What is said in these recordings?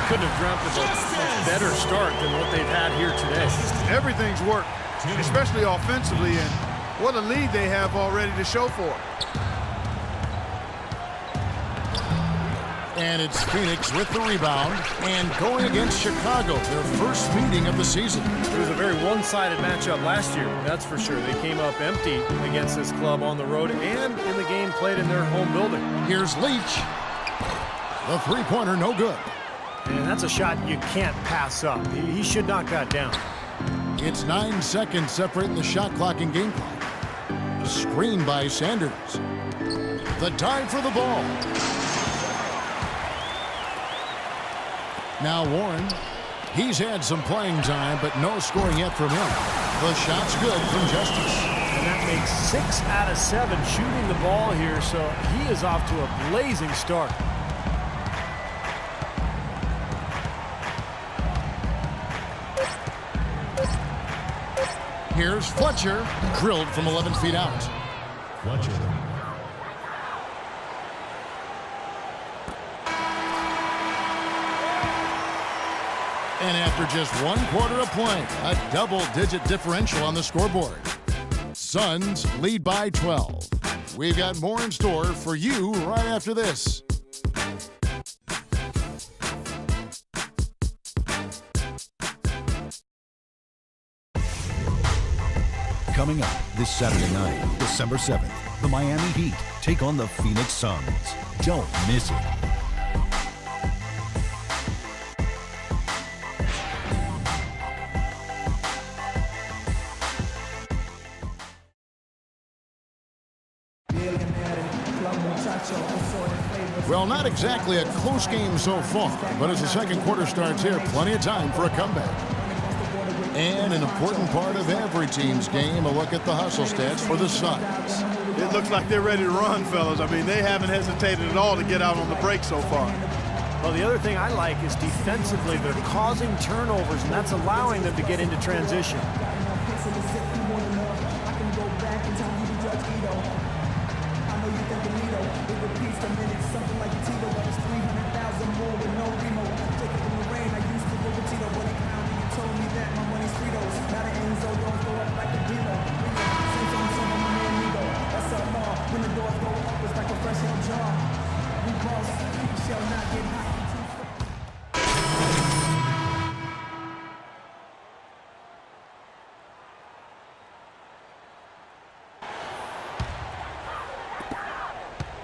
couldn't have dreamt of a much better start than what they've had here today. Everything's worked, especially offensively, and what a lead they have already to show for it. And it's Phoenix with the rebound and going against Chicago, their first meeting of the season. It was a very one-sided matchup last year, that's for sure. They came up empty against this club on the road and in the game played in their home building. Here's Leach. The three-pointer, no good. And that's a shot you can't pass up. He should knock that down. It's 9 seconds separating the shot clock and game clock. Screen by Sanders. The dive for the ball. Now Warren. He's had some playing time, but no scoring yet from him. The shot's good from Justice. And that makes 6 out of 7 shooting the ball here, so he is off to a blazing start. Here's Fletcher, drilled from 11 feet out. Fletcher. And after just 1 quarter of play, a double-digit differential on the scoreboard. Suns lead by 12. We've got more in store for you right after this. Coming up this Saturday night, December 7th, the Miami Heat take on the Phoenix Suns. Don't miss it. Well, not exactly a close game so far, but as the second quarter starts here, plenty of time for a comeback. And an important part of every team's game, a look at the hustle stats for the Suns. It looks like they're ready to run, fellas. I mean, they haven't hesitated at all to get out on the break so far. Well, the other thing I like is defensively, they're causing turnovers, and that's allowing them to get into transition.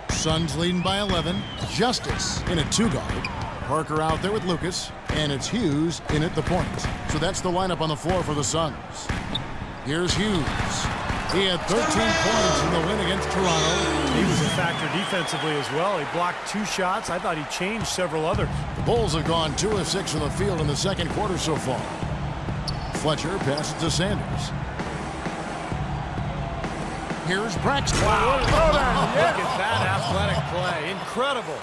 Suns leading by 11. Justice in a two-guard. Parker out there with Lucas. And it's Hughes in at the point. So that's the lineup on the floor for the Suns. Here's Hughes. He had 13 points in the win against Toronto. He was a factor defensively as well. He blocked 2 shots. I thought he changed several others. The Bulls have gone 2 of 6 from the field in the second quarter so far. Fletcher passes to Sanders. Here's Braxton. Wow. Look at that athletic play. Incredible.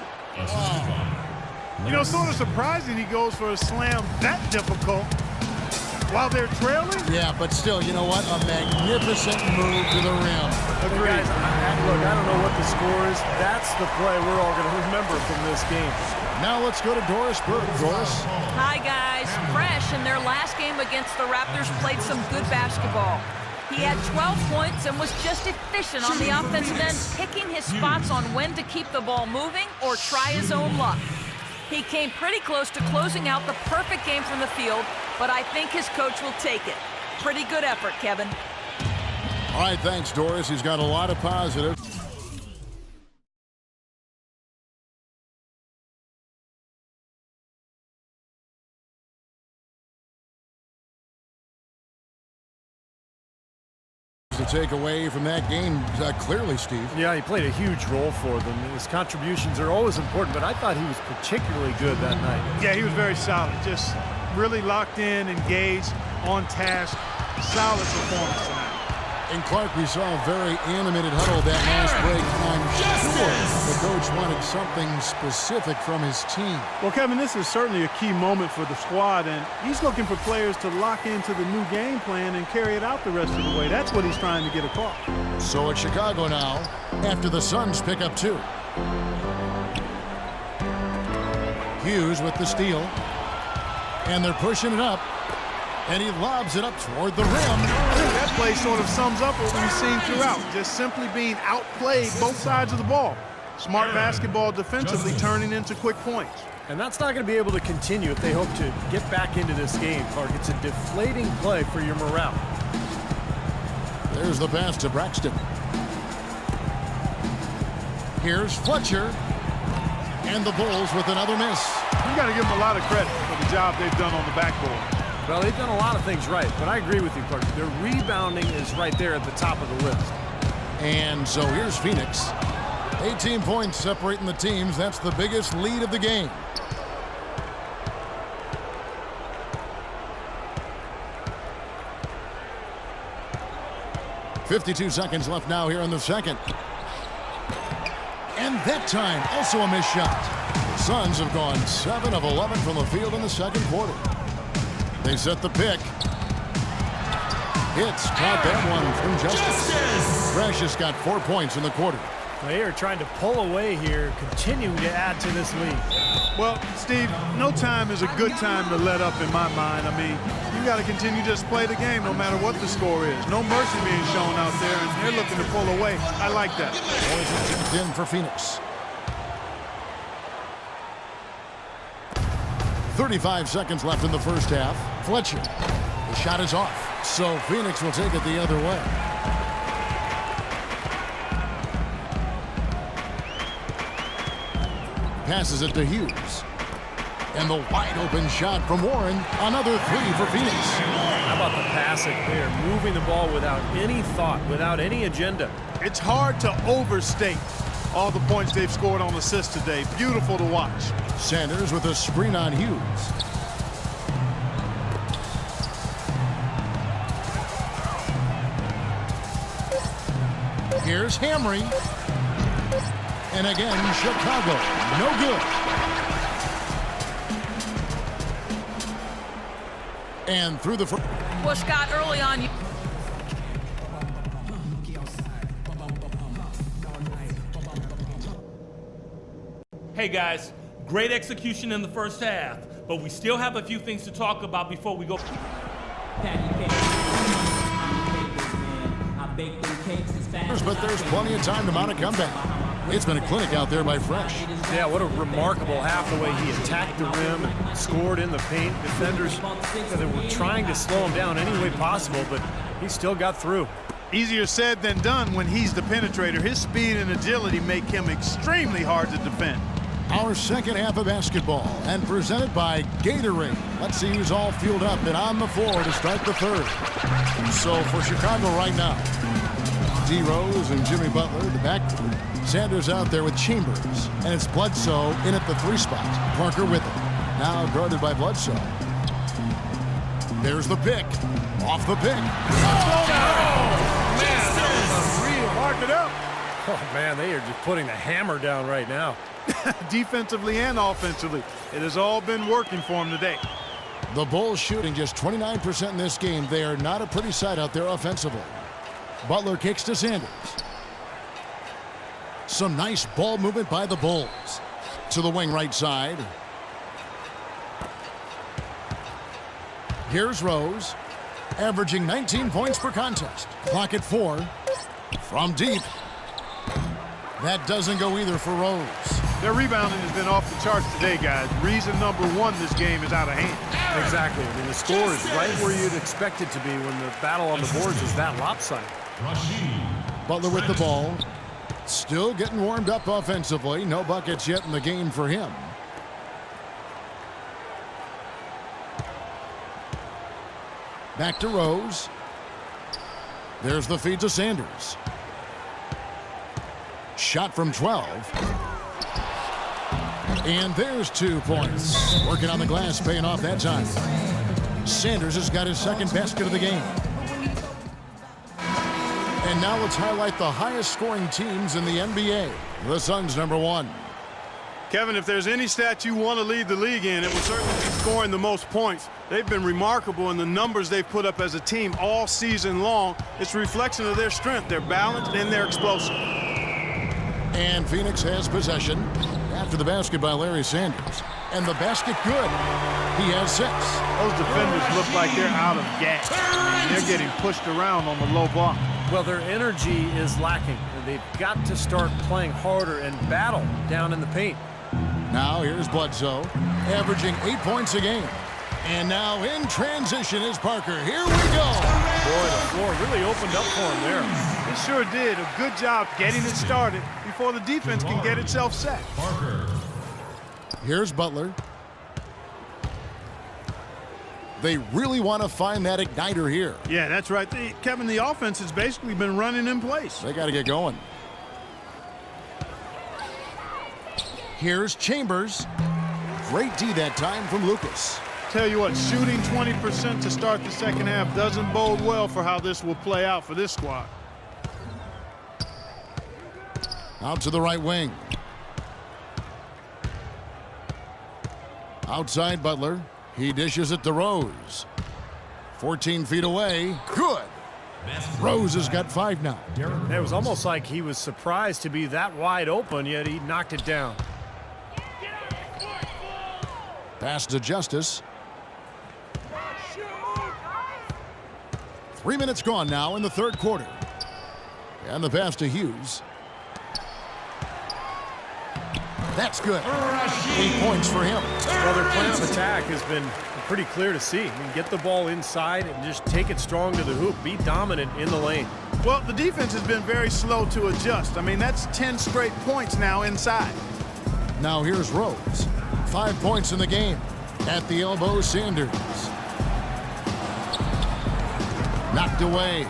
You know, sort of surprising he goes for a slam that difficult while they're trailing. Yeah, but still, you know what? A magnificent move to the rim. Agreed. Guys, look, I don't know what the score is. That's the play we're all going to remember from this game. Now let's go to Doris Burke. Doris. Hi, guys. Fresh in their last game against the Raptors, played some good basketball. He had 12 points and was just efficient on the offensive end, picking his spots on when to keep the ball moving or try his own luck. He came pretty close to closing out the perfect game from the field, but I think his coach will take it. Pretty good effort, Kevin. All right, thanks, Doris. He's got a lot of positive. To take away from that game, clearly, Steve. Yeah, he played a huge role for them. His contributions are always important, but I thought he was particularly good that night. Yeah, he was very solid. Just really locked in, engaged, on task. Solid performance tonight. And Clark, we saw a very animated huddle that last break. I'm sure the coach wanted something specific from his team. Well, Kevin, this is certainly a key moment for the squad, and he's looking for players to lock into the new game plan and carry it out the rest of the way. That's what he's trying to get across. So it's Chicago now, after the Suns pick up 2. Hughes with the steal. And they're pushing it up. And he lobs it up toward the rim. I think that play sort of sums up what we've seen throughout. Just simply being outplayed both sides of the ball. Smart basketball defensively turning into quick points. And that's not going to be able to continue if they hope to get back into this game, Clark. It's a deflating play for your morale. There's the pass to Braxton. Here's Fletcher. And the Bulls with another miss. You got to give them a lot of credit for the job they've done on the backboard. Well, they've done a lot of things right, but I agree with you, Clark. Their rebounding is right there at the top of the list. And so here's Phoenix. 18 points separating the teams. That's the biggest lead of the game. .52 seconds left now here in the second. And that time, also a missed shot. The Suns have gone 7 of 11 from the field in the second quarter. They set the pick. Hits, caught that one from Justice. Precious got 4 points in the quarter. They are trying to pull away here, continuing to add to this lead. Well, Steve, no time is a good time to let up in my mind. I mean, you got to continue to just play the game no matter what the score is. No mercy being shown out there, and they're looking to pull away. I like that. Boys are chipped in for Phoenix. 35 seconds left in the first half. Fletcher. The shot is off. So Phoenix will take it the other way. Passes it to Hughes. And the wide open shot from Warren. Another three for Phoenix. How about the passing? They are moving the ball without any thought, without any agenda. It's hard to overstate all the points they've scored on assists today. Beautiful to watch. Sanders with a screen on Hughes. Here's Hamry. And again, Chicago. No good. And through the first. Well, Scott, early on, Hey guys, great execution in the first half, but we still have a few things to talk about before we go. But there's plenty of time to mount a comeback. It's been a clinic out there by Fresh. Yeah, what a remarkable half the way he attacked the rim and scored in the paint. Defenders, they were trying to slow him down any way possible, but he still got through. Easier said than done when he's the penetrator. His speed and agility make him extremely hard to defend. Our second half of basketball, and presented by Gatorade. Let's see who's all fueled up and on the floor to start the third. So for Chicago right now, D. Rose and Jimmy Butler, the backcourt. Sanders out there with Chambers, and it's Bledsoe in at the 3 spot. Parker with him. Now guarded by Bledsoe. There's the pick. Off the pick. Mark it up. Oh, man, they are just putting the hammer down right now. Defensively and offensively. It has all been working for him today. The Bulls shooting just 29% in this game. They are not a pretty sight out there offensively. Butler kicks to Sanders. Some nice ball movement by the Bulls. To the wing right side. Here's Rose. Averaging 19 points per contest. Clock at 4. From deep. That doesn't go either for Rose. Their rebounding has been off the charts today, guys. Reason number one, this game is out of hand. Exactly. I mean, the score is right where you'd expect it to be when the battle on the boards is that lopsided. Butler with the ball. Still getting warmed up offensively. No buckets yet in the game for him. Back to Rose. There's the feed to Sanders. Shot from 12. And there's 2 points. Working on the glass, paying off that time. Sanders has got his second basket of the game. And now let's highlight the highest scoring teams in the NBA. The Suns #1. Kevin, if there's any stat you want to lead the league in, it would certainly be scoring the most points. They've been remarkable in the numbers they've put up as a team all season long. It's a reflection of their strength. They're balanced and they're explosive. And Phoenix has possession. After the basket by Larry Sanders. And the basket good. He has 6. Those defenders look like they're out of gas. I mean, they're getting pushed around on the low block. Well, their energy is lacking. They've got to start playing harder and battle down in the paint. Now here's Bledsoe, averaging 8 points a game. And now in transition is Parker. Here we go. Boy, the floor really opened up for him there. It sure did. A good job getting it started before the defense can get itself set. Here's Butler. They really want to find that igniter here. Yeah, that's right. Kevin, the offense has basically been running in place. They got to get going. Here's Chambers. Great D that time from Lucas. Tell you what, shooting 20% to start the second half doesn't bode well for how this will play out for this squad. Out to the right wing. Outside Butler. He dishes it to Rose. 14 feet away. Good. Rose has got 5 now. It was almost like he was surprised to be that wide open, yet he knocked it down. Pass to Justice. 3 minutes gone now in the third quarter. And the pass to Hughes. That's good. 8 points for him. Well, their plan of attack has been pretty clear to see. I mean, get the ball inside and just take it strong to the hoop. Be dominant in the lane. Well, the defense has been very slow to adjust. I mean, that's 10 straight points now inside. Now here's Rose. 5 points in the game. At the elbow, Sanders. Knocked away.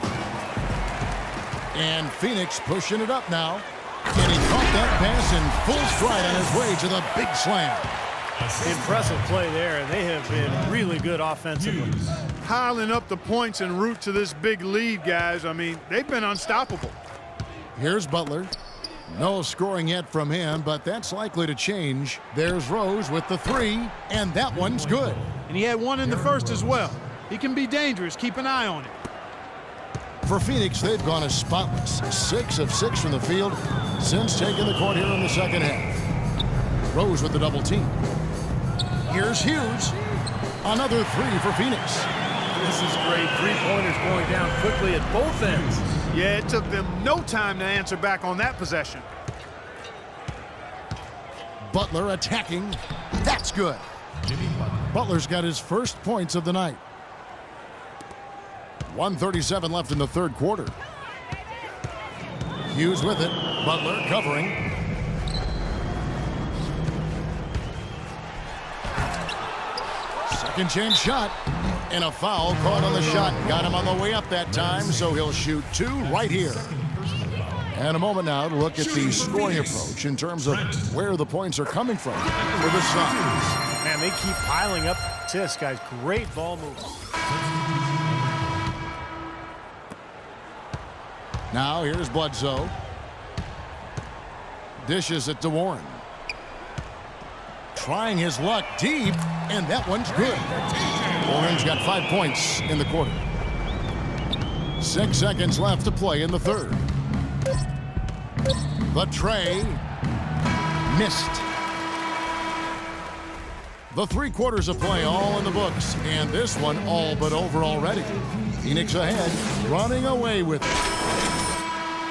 And Phoenix pushing it up now. And he caught that pass in full stride on his way to the big slam. Impressive play there, and they have been really good offensively. Piling up the points en route to this big lead, guys. I mean, they've been unstoppable. Here's Butler. No scoring yet from him, but that's likely to change. There's Rose with the 3, and that one's good. And he had one in the first as well. He can be dangerous. Keep an eye on it. For Phoenix, they've gone as spotless. 6 of 6 from the field since taking the court here in the second half. Rose with the double team. Here's Hughes. Another 3 for Phoenix. This is great. 3-pointers going down quickly at both ends. Yeah, it took them no time to answer back on that possession. Butler attacking. That's good. Butler's got his first points of the night. 1:37 left in the third quarter. Hughes with it. Butler covering. Second chance shot. And a foul caught on the shot. Got him on the way up that time, so he'll shoot 2 right here. And a moment now to look at the scoring approach in terms of where the points are coming from for the Suns. Man, they keep piling up assists, guys. Great ball movement. Now here's Bledsoe. Dishes it to Warren. Trying his luck deep, and that one's good. Warren's got 5 points in the quarter. 6 seconds left to play in the third. The tray missed. The 3 quarters of play all in the books, and this one all but over already. Phoenix ahead, running away with it.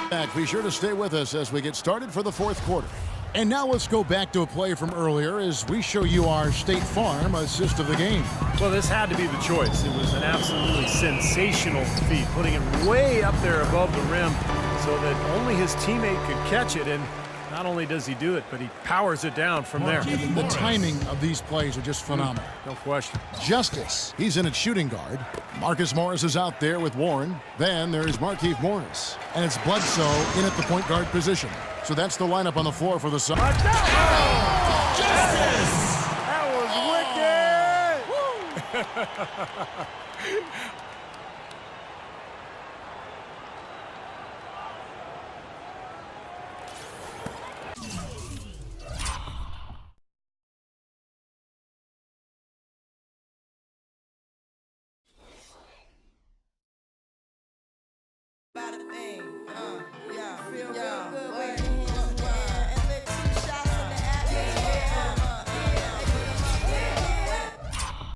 Back, be sure to stay with us as we get started for the fourth quarter. And now let's go back to a play from earlier as we show you our State Farm assist of the game. Well, this had to be the choice. It was an absolutely sensational feat, putting it way up there above the rim so that only his teammate could catch it. And not only does he do it, but he powers it down from there. The timing of these plays are just phenomenal. No question. Justice, he's in at shooting guard. Marcus Morris is out there with Warren. Then there's Markieff Morris. And it's Bledsoe in at the point guard position. So that's the lineup on the floor for the Suns. Justice! That was wicked!